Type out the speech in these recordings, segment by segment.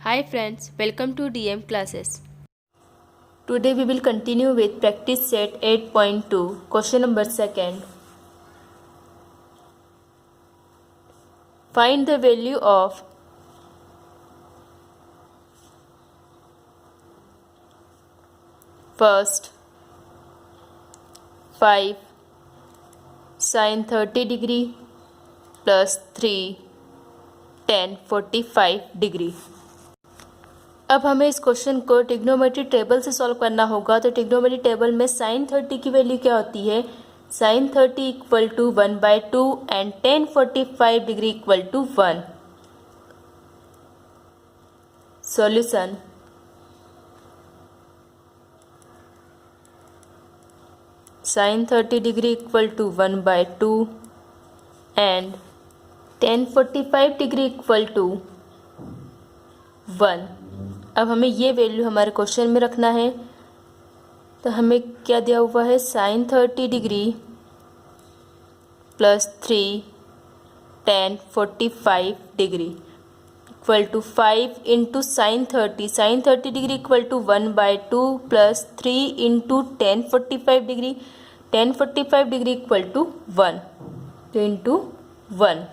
Hi friends, welcome to DM classes. Today we will continue with practice set 8.2, question number 2nd. Find the value of first 5 sin 30 degree plus 3 tan 45 degree. अब हमें इस question को trigonometry table से solve करना होगा। तो trigonometry table में sin 30 की वैल्यू क्या होती है? sin 30 equal to 1/2 and tan 45 degree equal to 1। Solution sin 30 degree equal to 1/2 and tan 45 degree equal to 1। अब हमें ये वैल्यू हमारे क्वेश्चन में रखना है। तो हमें क्या दिया हुआ है? sin 30 degree plus 3 tan 45 degree equal to 5 into sin 30 degree equal to 1/2 plus 3 into tan 45 degree equal to 1। तो into 1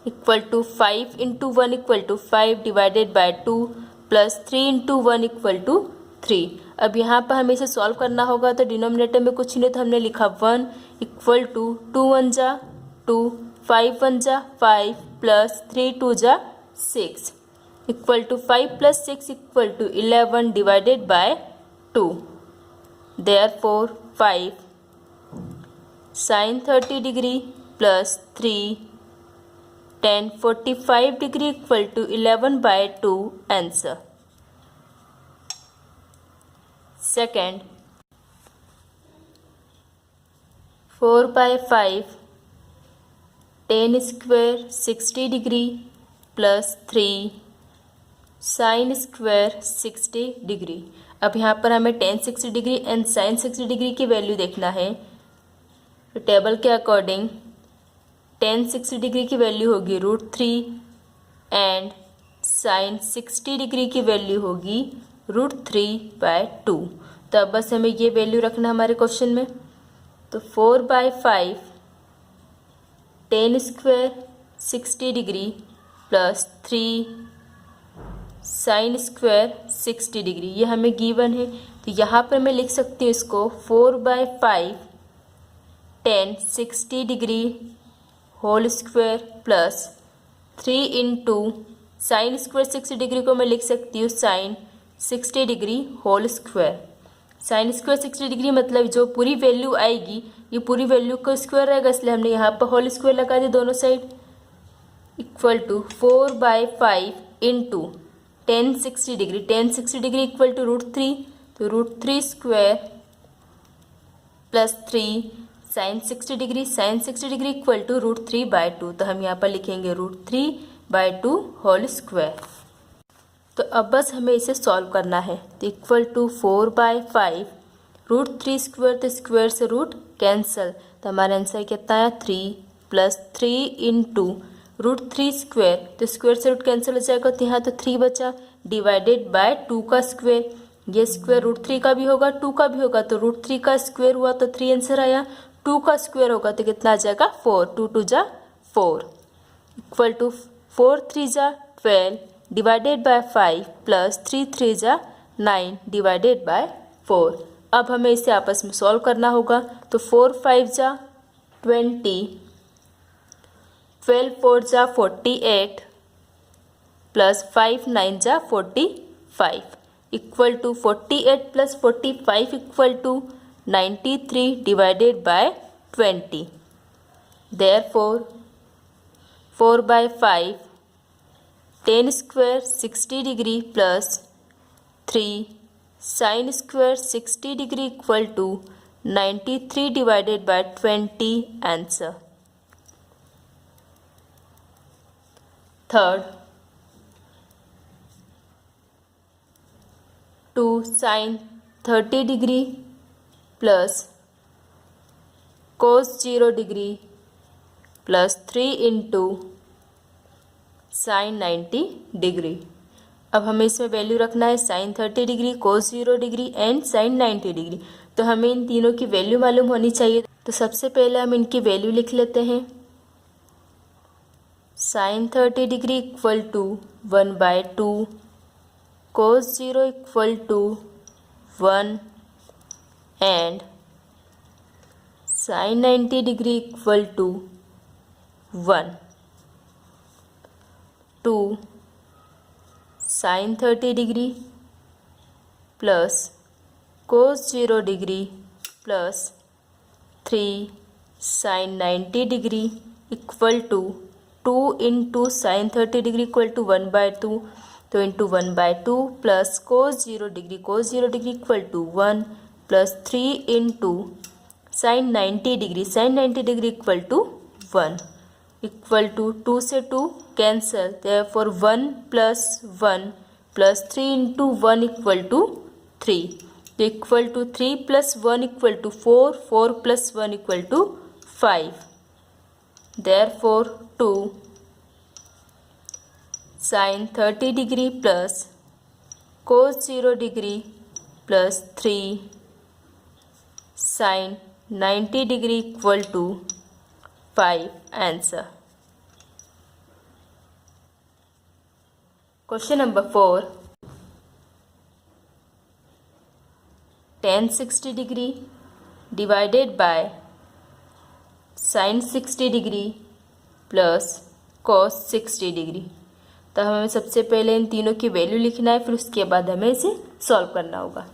equal to 5 into 1 equal to 5 divided by 2 plus 3 into 1 equal to 3। अब यहाँ पर हमें इसे सॉल्व करना होगा। तो denominator में कुछ नहीं, तो हमने लिखा 1 इक्वल टू 2 1 जा 2, 5 1 जा 5 प्लस 3 2 जा 6 equal to 5 plus 6 equal to 11 divided by 2। Therefore 5 sin 30 degree plus 3 tan 45 degree equal to 11/2 answer. Second 4/5 tan square 60 degree plus 3 sin square 60 degree. अब यहाँ पर हमें tan 60 degree and sin 60 degree की value देखना है। तो table के according tan 60 degree की वैल्यू होगी √3 एंड sin 60 डिग्री की वैल्यू होगी √3/2। तो अब बस हमें ये वैल्यू रखना हमारे क्वेश्चन में। तो 4/5 tan square 60 degree plus 3 sin square 60 degree, ये हमें गिवन है। तो यहाँ पर मैं लिख सकती हूँ इसको 4/5 tan 60 degree whole square plus 3 into sine square 60 degree को मैं लिख सकती हूँ sine 60 degree whole square. Sine square 60 degree मतलब जो पूरी वैल्यू आएगी ये पूरी वैल्यू का स्क्वायर रहेगा, इसलिए हमने यहाँ पर होल स्क्वायर लगा दिया दोनों side. Equal to 4/5 into tan 60 degree equal to √3, तो √3 square plus 3 sine 60 degree equal to √3/2। तो हम यहाँ पर लिखेंगे √3/2 होल स्क्वायर। तो अब बस हमें इसे सॉल्व करना है। तो इक्वल टू 4/5 √3 स्क्वायर, तो स्क्वायर से रूट कैंसल, तो हमारा आंसर कितना है 3 प्लस 3 इंटू √3 स्क्वायर, तो स्क्वायर से रूट कैंसिल हो जाएगा। तो यहाँ तो 3 बचा डिवाइडेड बाय 2 का स्क्वायर, ये स्क्वायर √3 का भी होगा 2 का भी होगा, तो √3 का स्क्वायर हुआ तो 3 आंसर आया। 2 का स्क्वायर होगा तो कितना आ जाएगा 4, 2 2 जा 4 इक्वल टू 4 3 जा 12 डिवाइडेड बाय 5 प्लस 3 3 जा 9 डिवाइडेड बाय 4। अब हमें इसे आपस में सॉल्व करना होगा। तो 4 5 जा 20, 12 4 जा 48 प्लस 5 9 जा 45 equal to 48 plus 45 equal to 93 divided by 20। Therefore 4/5 tan square 60 degree plus 3 sin square 60 degree equal to 93 divided by 20 answer. Third 2 sin 30 degree plus cos 0 degree plus 3 into sin 90 degree. अब हमें इसमें value रखना है sine 30 degree, cos 0 degree and sine 90 degree. तो हमें इन तीनों की value मालूम होनी चाहिए। तो सबसे पहले हम इनकी वैल्यू लिख लेते हैं। Sine 30 degree equal to 1/2, cos 0 equal to 1 and sine 90 degree equal to 1। 2 sine 30 degree plus cos 0 degree plus 3 sine 90 degree equal to 2 into sine 30 degree equal to 1/2, तो into 1/2 plus cos 0 degree equal to 1 plus 3 into sine 90 degree equal to 1 equal to 2 से 2 cancel, therefore 1 plus 1 plus 3 into 1 equal to 3, तो equal to 3 plus 1 equal to 4, 4 plus 1 equal to 5, therefore 2 sine 30 degree plus cos 0 degree plus 3 sine 90 degree equal to 5 answer. Question number 4, tan 60 degree divided by sine 60 degree plus cos 60 degree. तो हमें सबसे पहले इन तीनों की value लिखना है, फिर उसके बाद हमें इसे सॉल्व करना होगा।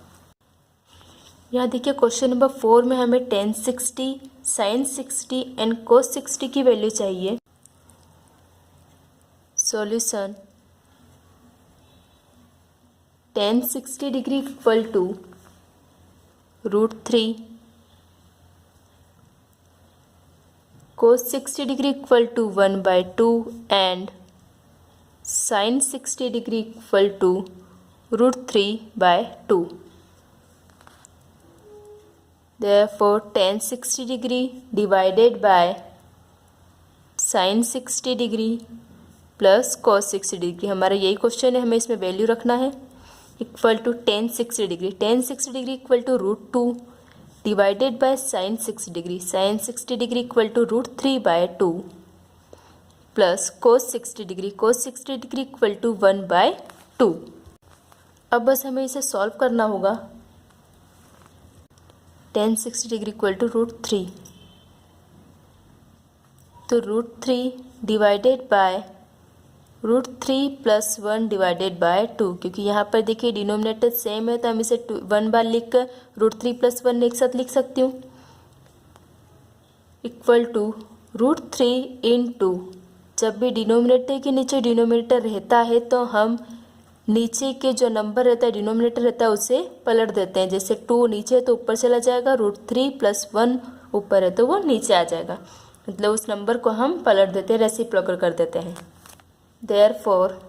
यहाँ देखिए क्वेश्चन नंबर 4 में हमें tan 60, साइन 60 एंड कोस 60 की वैल्यू चाहिए। Solution tan 60 degree equal to √3, cos 60 degree equal to 1/2 and sine 60 degree equal to √3/2। Therefore tan 60 degree divided by sine 60 degree plus cos 60 degree, हमारा यही question है, हमें इसमें value रखना है, equal to tan 60 degree. tan 60 degree equal to √2 divided by sine 60 degree, sine 60 degree equal to √3/2 plus cos 60 degree, cos 60 degree equal to 1/2। अब बस हमें इसे सॉल्व करना होगा। tan 60 डिग्री इक्वल टू √3, तो √3 divided by √3 plus 1 divided by 2, क्योंकि यहाँ पर देखिए डिनोमिनेटर सेम है तो हम इसे 1 बार लिख कर √3 प्लस 1 एक साथ लिख सकती हूँ, इक्वल टू √3 इंटू, जब भी डिनोमिनेटर के नीचे डिनोमिनेटर रहता है तो हम नीचे के जो नंबर रहता है डिनोमिनेटर रहता है उसे पलट देते हैं। जैसे 2 नीचे है तो ऊपर चला जाएगा, √3 प्लस 1 ऊपर है तो वो नीचे आ जाएगा, मतलब उस नंबर को हम पलट देते हैं, रेसिप्रोकल कर देते हैं। Therefore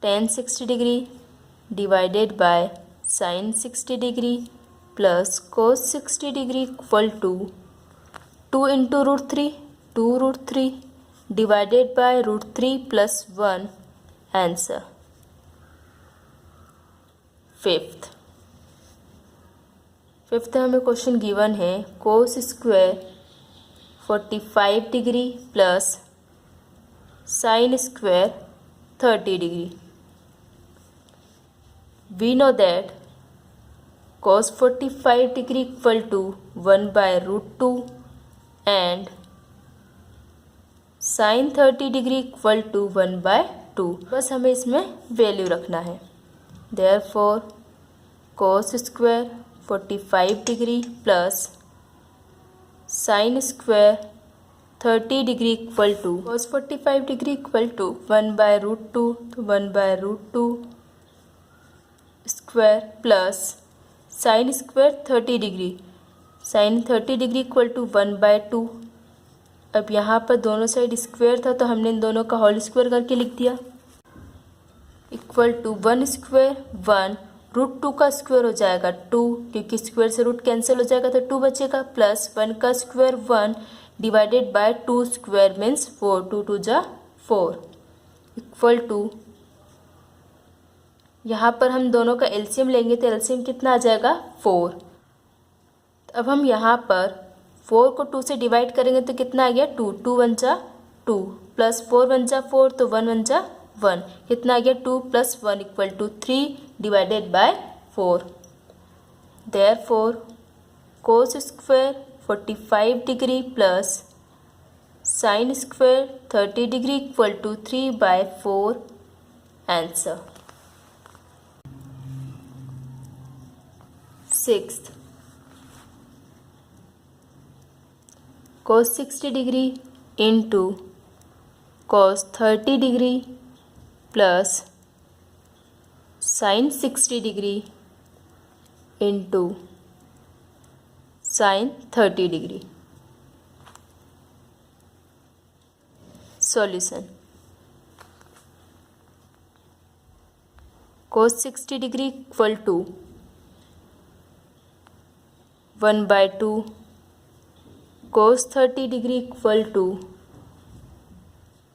tan 60 degree divided by sine 60 degree plus cos 60 degree equal to 2 into √3, 2√3 divided by √3 plus 1 answer. Fifth हमें क्वेश्चन गिवन है, cos square 45 degree plus sine square 30 degree. We know that cos 45 degree equal to 1/√2 and sine 30 degree equal to 1/2। बस हमें इसमें value रखना है। Therefore cos square 45 degree plus sine square 30 degree equal to cos 45 degree equal to 1/√2, तो 1/√2 square plus sine square 30 degree, sine 30 degree equal to 1/2। अब यहाँ पर दोनों साइड स्क्वायर था तो हमने इन दोनों का होल स्क्वायर करके लिख दिया, इक्वल टू 1 स्क्वायर 1, √2 का स्क्वायर हो जाएगा 2, क्योंकि स्क्वायर से रूट कैंसिल हो जाएगा तो 2 बचेगा, प्लस 1 का square 1 divided by 2 square means 4, 2 2 जा 4, इक्वल टू यहाँ पर हम दोनों का एलसीएम लेंगे तो एलसीएम कितना आ जाएगा 4। अब हम यहाँ पर 4 को 2 से डिवाइड करेंगे तो कितना आ गया 2, 2 वन जा 2 प्लस 4 वन जा 4 तो 1 वन जा 1, कितना आ गया 2 plus 1 equal to 3 divided by 4। Therefore cos square 45 degree plus sine square 30 degree equal to 3/4 answer. Sixth, cos 60 degree into cos 30 degree plus sine 60 degree into sine 30 degree. Solution, cos 60 degree equal to 1/2, cos 30 degree equal to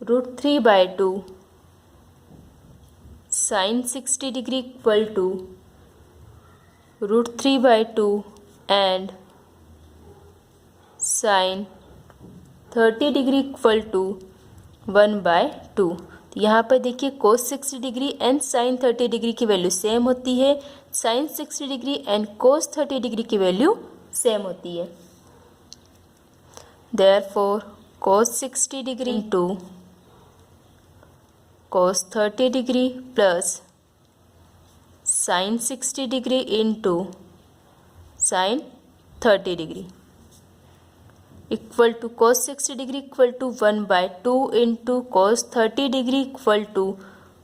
√3/2, sine 60 degree equal to √3/2 and sine 30 degree equal to 1/2। तो यहाँ पर देखिए cos 60 degree and sine 30 degree की वैल्यू same होती है, sine 60 degree and cos 30 degree की वैल्यू सेम होती है। Therefore cos 60 degree into cos 30 degree plus sine 60 degree into sine 30 degree equal to cos 60 degree equal to 1/2 into cos 30 degree equal to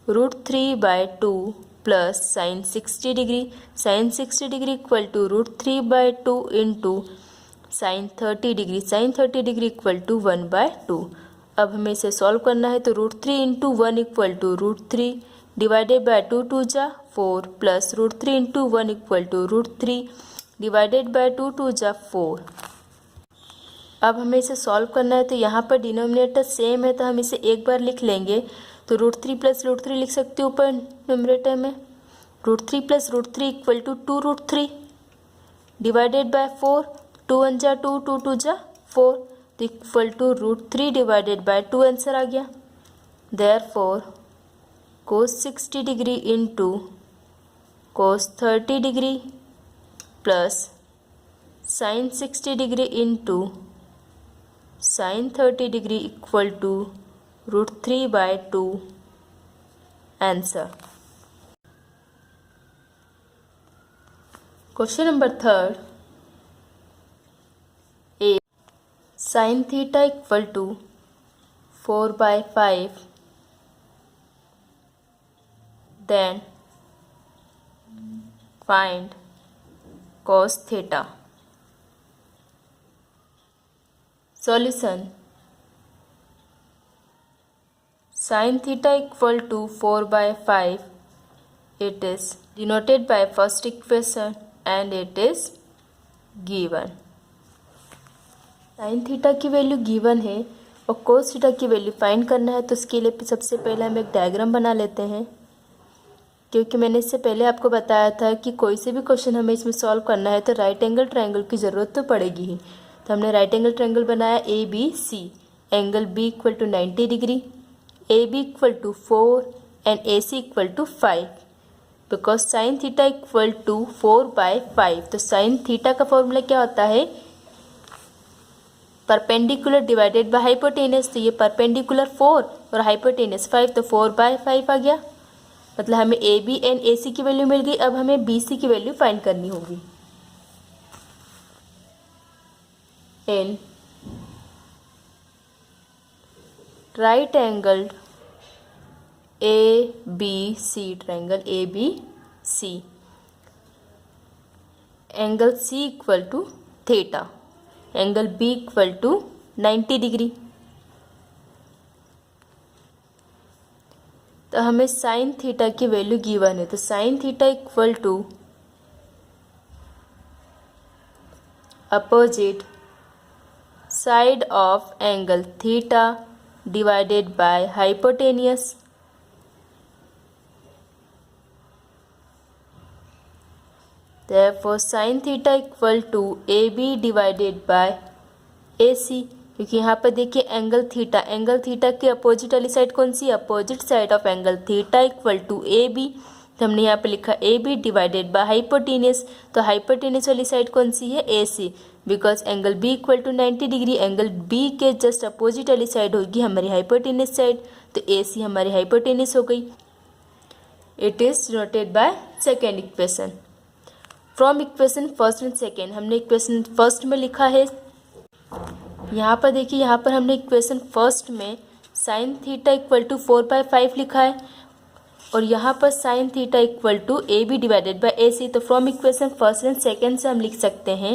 √3/2 plus sine 60 degree equal to √3/2 into sine 30 degree equal to 1/2। अब हमें इसे solve करना है तो √3 into 1 equal to √3 divided by 2 2 जा 4 plus √3 into 1 equal to √3 divided by 2 2 जा 4। अब हमें इसे सॉल्व करना है तो यहाँ पर डिनोमिनेटर सेम है तो हम इसे एक बार लिख लेंगे। तो √3 प्लस √3 लिख सकते हो ऊपर न्यूमरेटर में, √3 plus √3 equal to 2√3 divided by 4, 2 1 जा 2, 2 2 जा 4 तो equal to √3 divided by 2 answer आ गया। Therefore cos 60 degree into cos 30 degree plus sine 60 degree into sine 30 degree equal to √3/2 answer. Question number 3 A sine theta equal to 4/5 then find cos theta. Solution, sin theta equal to 4/5, it is denoted by first equation and it is given। sin theta की value given है और cos theta की value find करना है तो उसके लिए सबसे पहले हम एक डायग्राम बना लेते हैं, क्योंकि मैंने इससे पहले आपको बताया था कि कोई से भी क्वेश्चन हमें इसमें सॉल्व करना है तो राइट एंगल ट्रायंगल की ज़रूरत तो पड़ेगी ही। तो हमने राइट एंगल ट्रायंगल बनाया ABC, angle B equal to 90 degree, AB equal to 4 and AC equal to 5 because sine theta equal to 4/5। तो साइन थीटा का फॉर्मूला क्या होता है, परपेंडिकुलर डिवाइडेड बाय हाइपोटेनस। तो ये परपेंडिकुलर 4 और हाइपोटेनस 5 तो 4/5 आ गया। मतलब हमें AB एंड AC की वैल्यू मिल गई। अब हमें BC की वैल्यू फाइंड करनी होगी। In right angle ABC triangle ABC, angle C equal to theta, angle B equal to 90 degree. तो हमें साइन थीटा की वैल्यू गिवन है। तो sine theta equal to opposite side of angle theta divided by hypotenuse. Therefore sin theta equal to A B divided by A C, क्योंकि यहाँ पर देखिए angle theta के अपोजिट वाली साइड कौन सी है, opposite side of angle theta equal to A B, तो हमने यहाँ पे लिखा A B divided by hypotenuse, तो हाइपोटेनियस वाली साइड कौन सी है, A C, because angle B equal to 90 degree, angle B के जस्ट अपोजिट वाली साइड होगी हमारी हाइपोटेनियस साइड, तो ए सी हमारी हाइपोटेनियस हो गई। It is denoted by second equation. From equation first and second, हमने इक्वेशन फर्स्ट में लिखा है, यहाँ पर देखिए, यहाँ पर हमने इक्वेशन फर्स्ट में साइन थीटा इक्वल टू 4/5 लिखा है, और यहाँ पर sine theta equal to A B divided by A C, तो from equation first and second से हम लिख सकते हैं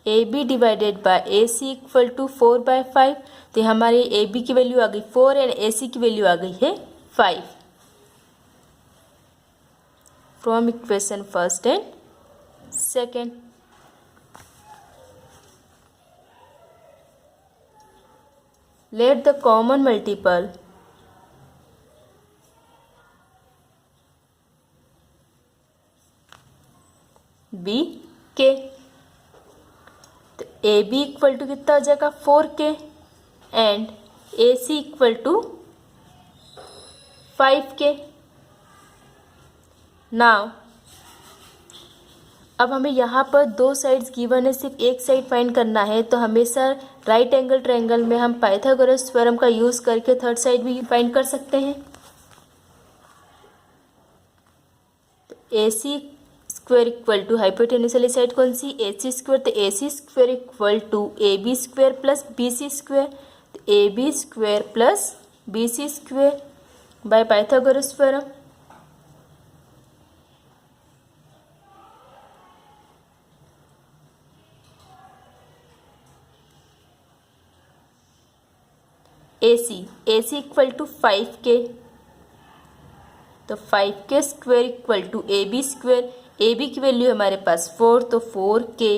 A B divided by A C equal to 4/5, तो हमारे ए बी की वैल्यू आ गई 4 एंड ए सी की वैल्यू आ गई है 5 from equation first and second. Let the common multiple be k, तो ए बी इक्वल टू कितना हो जाएगा 4k and A C equal to 5k। Now अब हमें यहाँ पर दो साइड्स गिवन है, सिर्फ एक साइड फाइंड करना है, तो हमेशा राइट एंगल ट्रायंगल में हम पाइथागोरस थ्योरम का यूज़ करके थर्ड साइड भी फाइंड कर सकते हैं। तो A C square equal to hypotenuse वाली साइड कौन सी, ए सी स्क्वायर, तो A C square equal to A B square plus B C square, तो A B square plus B C square by Pythagoras theorem. A C equal to 5k, तो 5k square equal to A B square, A B की वैल्यू हमारे पास 4, तो 4k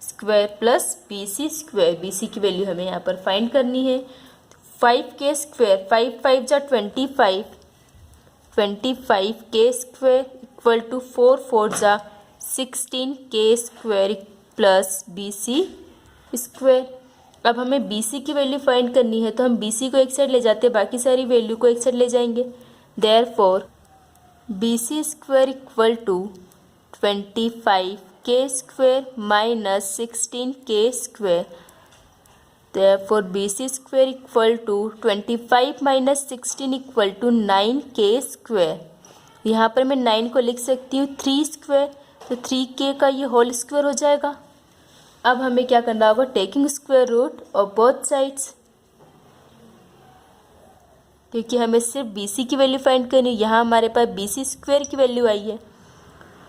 square plus B C square, B C की value हमें यहाँ पर फाइंड करनी है। 5k स्क्वायर, 5 5 जा 25, 25k स्क्वायर इक्वल टू 4 4 जा 16k square plus B C square. अब हमें बी सी की वैल्यू फाइंड करनी है, तो हम बी सी को एक साइड ले जाते हैं, बाकी सारी वैल्यू को एक साइड ले जाएंगे। Therefore B C square equal to 25k square minus 16k square, therefore B C square equal to 25 minus 16 equal to 9k square. यहाँ पर मैं 9 को लिख सकती हूँ 3 स्क्वायर, तो 3k का ये होल स्क्वायर हो जाएगा। अब हमें क्या करना होगा, taking square root of both sides, क्योंकि हमें सिर्फ बी सी की वैल्यू फाइंड करनी है, यहाँ हमारे पास बी सी स्क्वायर की वैल्यू आई है,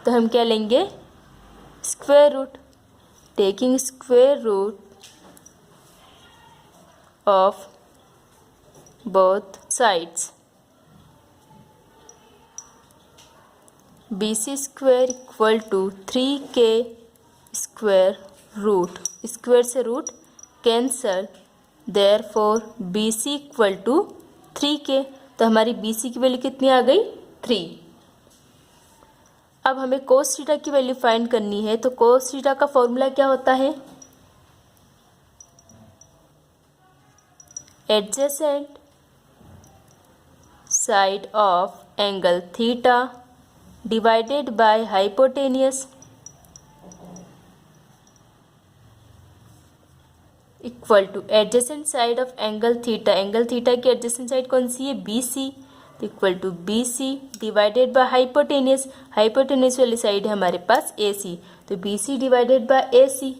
तो हम क्या लेंगे square root, taking square root of both sides, B C square equal to 3k square root, square से root cancel, therefore B C equal to 3k, तो हमारी बी सी की वैल्यू कितनी आ गई 3। अब हमें कोस थीटा की वैल्यू फाइंड करनी है, तो कोस थीटा का फॉर्मूला क्या होता है, adjacent side of angle theta divided by hypotenuse equal to adjacent side of angle theta, angle theta की एडजेसेंट साइड कौन सी है B C, equal to B C divided by hypotenuse, hypotenuse वाली side है हमारे पास ए सी, तो B C divided by A C,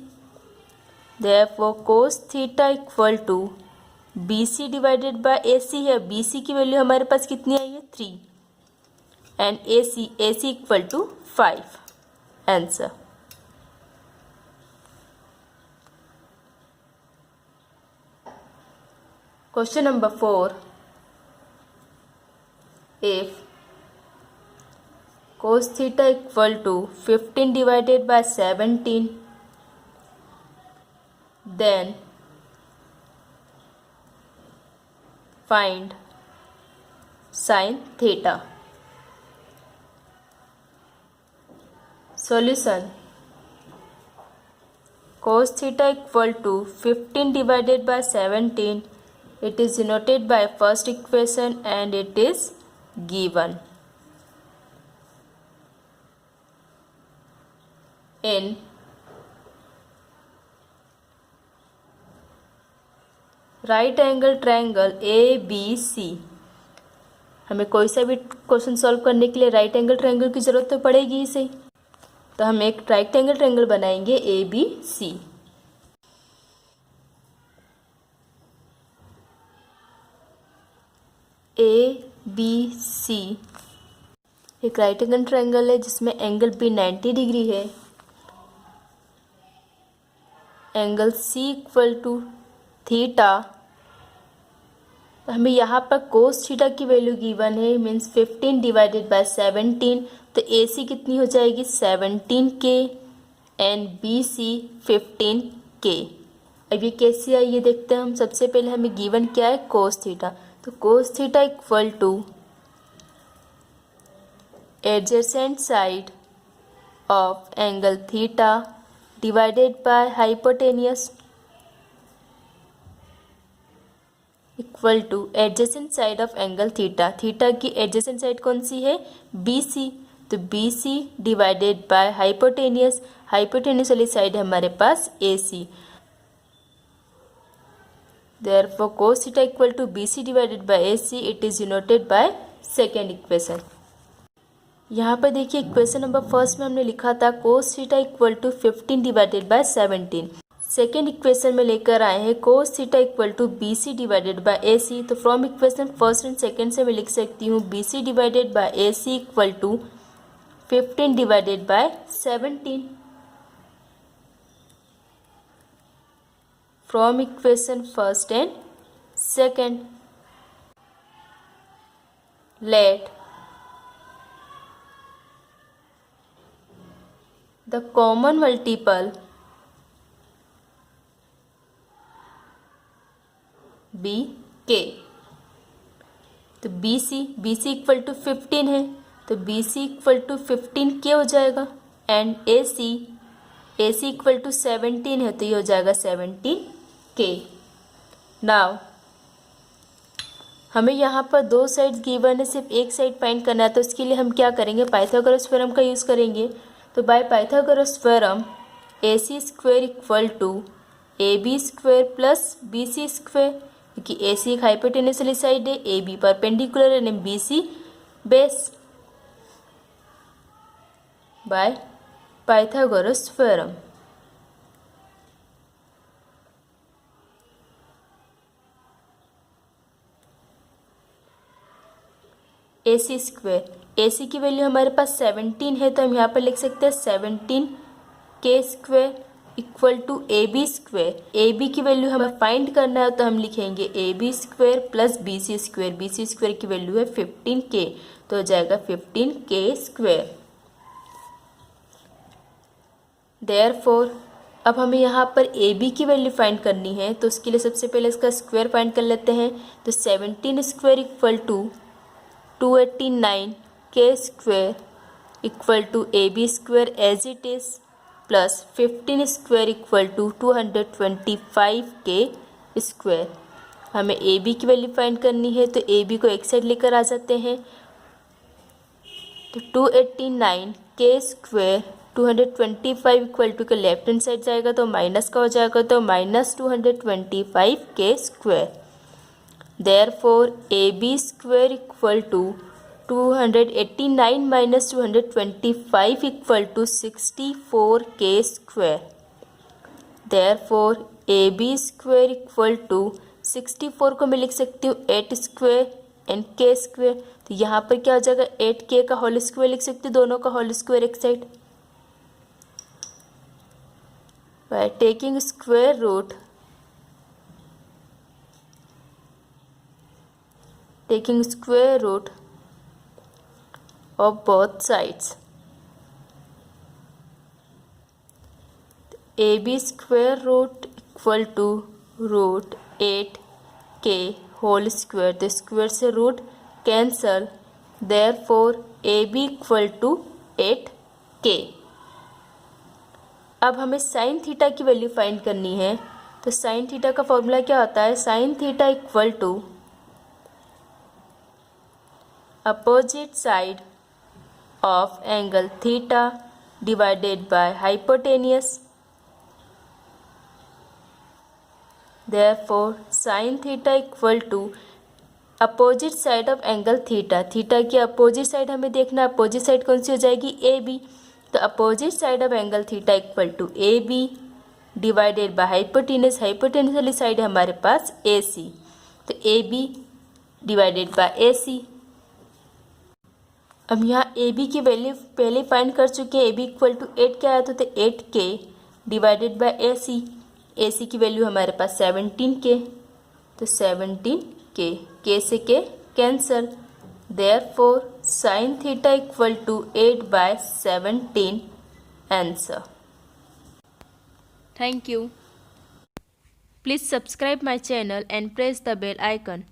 therefore cos theta equal to B C divided by A C है, B C की वैल्यू हमारे पास कितनी आई है 3 and A C equal to 5 answer. Question number 4. If cos theta equal to 15 divided by 17, then find sin theta. Solution. Cos theta equal to 15 divided by 17. It is denoted by first equation and it is given. In right angle triangle ABC, हमें कोई सा भी question solve करने के लिए right angle triangle की ज़रूरत तो पड़ेगी ही सही। तो हम एक राइट एंगल ट्रायंगल बनाएंगे ABC। ABC एक राइट एंगल ट्रायंगल है जिसमें एंगल B 90 डिग्री है, angle C equal to theta. हमें यहाँ पर कोस थीटा की वैल्यू गिवन है, मीन्स 15 डिवाइडेड बाय 17। तो AC कितनी हो जाएगी 17K एंड BC 15K। अब ये कैसे आई ये देखते हैं हम। सबसे पहले हमें गिवन क्या है कोस थीटा, तो कोस theta equal to adjacent side of angle theta divided by hypotenuse equal to adjacent side of angle theta. Theta की एडजेसेंट साइड कौन सी है BC, तो BC divided by hypotenuse, hypotenuse वाली साइड है हमारे पास AC। Therefore cos theta equal to BC divided by AC, it is denoted by second equation. यहाँ पर देखिए इक्वेशन नंबर फर्स्ट में हमने लिखा था cos theta equal to 15 divided by 17। Second equation में लेकर आए हैं cos theta equal to BC divided by AC। तो from equation first and second से मैं लिख सकती हूँ BC divided by AC equal to 15 divided by 17। From equation first and second, let the common multiple be K। तो BC equal to 15 है, तो BC equal to 15K हो जाएगा एंड AC इक्वल टू 17 है, तो ये हो जाएगा 17K। नाउ हमें यहाँ पर दो साइड्स गिवन है, सिर्फ एक साइड फाइंड करना है। तो इसके लिए हम क्या करेंगे, पाइथागोरस थ्योरम का यूज़ करेंगे। तो by Pythagoras theorem AC square equal to AB square plus BC square, क्योंकि AC एक हाइपोटेन्यूस वाली साइड है, AB परपेंडिकुलर है and BC base. By Pythagoras theorem AC square, AC की वैल्यू हमारे पास 17 है, तो हम यहाँ पर लिख सकते हैं 17K square equal to AB square. AB की वैल्यू हमें फाइंड करना है, तो हम लिखेंगे AB square plus BC square. BC square की वैल्यू है 15K, तो हो जाएगा 15K स्क्वायर। देयरफॉर अब हमें यहाँ पर AB की वैल्यू फाइंड करनी है, तो उसके लिए सबसे पहले इसका स्क्वायर फाइंड कर लेते हैं। तो 17 square equal to 289K square equal to AB square as it is plus 15 square equal to 225K square. हमें AB की वैल्यू फाइंड करनी है, तो AB को एक साइड लेकर आ जाते हैं। तो 289K स्क्वायर 225 इक्वल टू के लेफ्ट हैंड साइड जाएगा तो माइनस का हो जाएगा, तो minus 225K square. Therefore AB square equal to 289 minus 225 equal to 64K square. Therefore AB square equal to 64 को मैं लिख सकती हूँ 8 स्क्वायर एंड K स्क्वायर। तो यहाँ पर क्या हो जाएगा 8K का होल स्क्वायर लिख सकते हैं, दोनों का होल स्क्वायर एक side. By taking square root taking square root of both sides, AB square root equal to root 8K whole square। तो स्क्वायर से root cancel, therefore AB equal to 8K। अब हमें साइन थीटा की value find करनी है। तो sine theta का formula क्या होता है, sine theta equal to opposite side of angle theta divided by hypotenuse. Therefore sin theta equal to opposite side of angle theta. Theta की अपोजिट साइड हमें देखना है, अपोजिट साइड कौन सी हो जाएगी, ए बी। तो opposite side of angle theta equal to A B divided by hypotenuse. Hypotenuse वाली साइड है हमारे पास ए सी, तो A B divided by A C. अब यहाँ ए बी की वैल्यू पहले फाइंड कर चुके हैं। ए बी इक्वल टू 8 क्या आया था, तो 8K divided by A C. A सी की वैल्यू हमारे पास 17K, तो 17K, K से K cancel. Therefore sine theta equal to 8/17 answer. Thank you. Please subscribe my channel and press the bell icon.